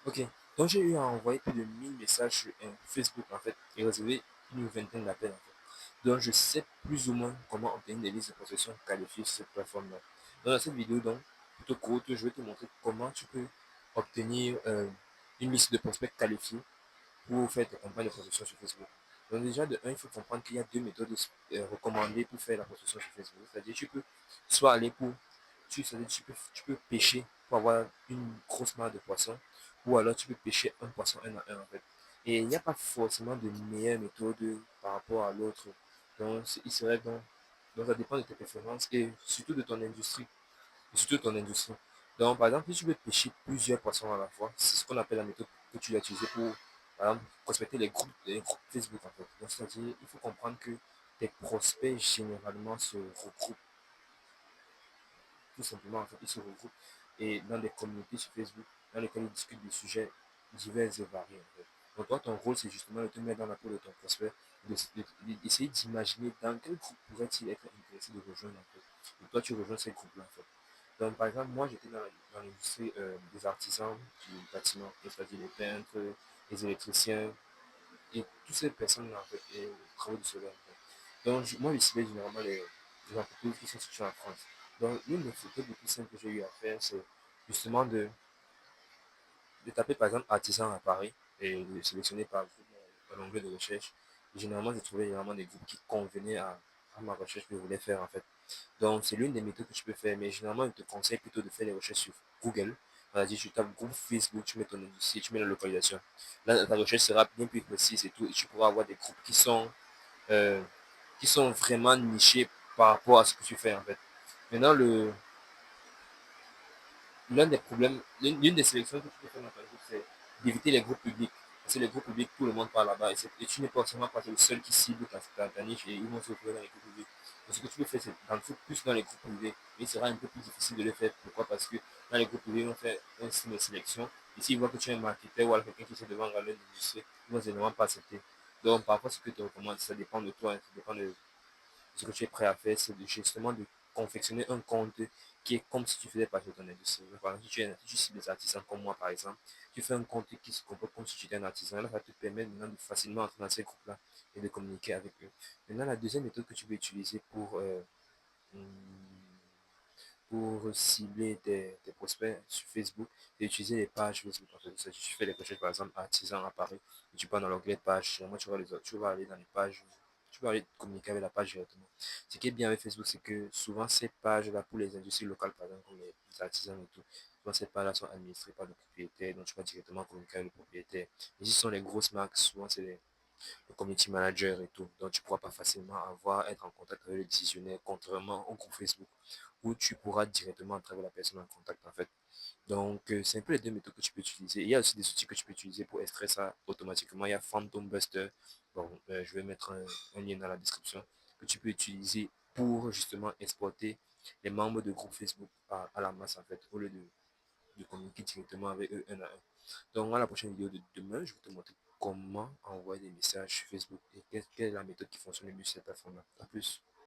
Ok, donc j'ai eu à envoyer plus de 1000 messages sur Facebook en fait et recevoir une vingtaine d'appels en fait. Donc je sais plus ou moins comment obtenir des listes de prospection qualifiées sur cette plateforme-là. Dans cette vidéo, donc, plutôt courte, je vais te montrer comment tu peux obtenir une liste de prospects qualifiés pour faire tes campagnes de prospection sur Facebook. Donc déjà, de un, il faut comprendre qu'il y a deux méthodes recommandées pour faire la prospection sur Facebook. C'est-à-dire, tu peux soit aller pour, c'est-à-dire, tu peux pêcher pour avoir une grosse masse de poissons, ou alors tu peux pêcher un poisson un à un en fait. Et il n'y a pas forcément de meilleure méthode par rapport à l'autre. Donc, il serait donc ça dépend de tes préférences et surtout de ton industrie. Et surtout de ton industrie. Donc, par exemple, si tu veux pêcher plusieurs poissons à la fois, c'est ce qu'on appelle la méthode que tu vas utiliser pour, par exemple, prospecter les groupes Facebook en fait. Donc, c'est-à-dire, il faut comprendre que tes prospects généralement se regroupent tout simplement en fait, ils se regroupent et dans des communautés sur Facebook dans lesquelles ils discutent des sujets divers et variés en fait. Donc toi, ton rôle, c'est justement de te mettre dans la peau de ton prospect, d'essayer d'imaginer dans quel groupe pourrait-il être intéressé de rejoindre en fait. Et toi, tu rejoins ces groupes-là en fait. Donc par exemple, moi, j'étais dans l'industrie des artisans du bâtiment, c'est-à-dire les peintres, les électriciens et toutes ces personnes-là en fait, et les travaux du solaire en fait. Donc moi, je ciblais généralement les entreprises qui sont situées en France. Donc, l'une des photos les plus simples que j'ai eu à faire, c'est justement de taper par exemple artisan à Paris et de sélectionner par groupe dans l'onglet de recherche. Et généralement, j'ai trouvé généralement des groupes qui convenaient à ma recherche que je voulais faire en fait. Donc, c'est l'une des méthodes que tu peux faire, mais généralement, je te conseille plutôt de faire les recherches sur Google. C'est-à-dire, tu tapes groupe Facebook, tu mets ton industrie, tu mets la localisation. Là, ta recherche sera bien plus précise et tout, et tu pourras avoir des groupes euh, qui sont vraiment nichés par rapport à ce que tu fais en fait. Maintenant, l'un des problèmes, l'une des sélections que tu peux faire dans ta groupe, c'est d'éviter les groupes publics. Parce que les groupes publics, tout le monde parle là-bas. Et tu n'es pas forcément pas le seul qui cible ta niche et ils vont se retrouver dans les groupes publics. Donc, ce que tu peux faire, c'est d'en faire plus dans les groupes privés. Mais il sera un peu plus difficile de le faire. Pourquoi? Parce que dans les groupes privés, ils vont faire un système de sélection. Et s'ils voient que tu es un marketeur ou alors quelqu'un qui essaie de vendre à l'industrie, ils vont évidemment pas accepter. Donc, parfois, ce que tu recommandes, ça dépend de toi, hein, ça dépend de ce que tu es prêt à faire, c'est justement de confectionner un compte qui est comme si tu faisais partie de ton industrie. Par exemple, si tu cibles des artisans comme moi, par exemple, tu fais un compte qui se comporte comme si tu étais un artisan. Là, ça te permet maintenant de facilement entrer dans ces groupes-là et de communiquer avec eux. Maintenant, la deuxième méthode que tu peux utiliser pour cibler tes prospects sur Facebook, c'est d'utiliser les pages Facebook. En fait. Tu fais des recherches, par exemple, artisan à Paris, et tu pars dans l'onglet page. Moi, tu vas aller dans les pages, tu vas aller communiquer avec la page directement. Ce qui est bien avec Facebook, c'est que souvent, ces pages-là, pour les industries locales, par exemple, comme les artisans et tout, souvent, ces pages-là sont administrées par le propriétaire, donc tu vas directement communiquer avec le propriétaire. Et si ce sont les grosses marques, souvent, c'est le community manager et tout. Donc, tu ne pourras pas facilement être en contact avec le décisionnaire, contrairement au groupe Facebook, où tu pourras directement entrer avec la personne en contact, en fait. Donc, c'est un peu les deux méthodes que tu peux utiliser. Il y a aussi des outils que tu peux utiliser pour extraire ça automatiquement. Il y a Phantom Buster. Bon, je vais mettre un lien dans la description que tu peux utiliser pour justement exporter les membres de groupe Facebook à la masse, en fait, au lieu de communiquer directement avec eux un à un. Donc, à la prochaine vidéo de demain, je vais te montrer comment envoyer des messages sur Facebook et quelle est la méthode qui fonctionne le mieux sur cette plateforme-là. A plus.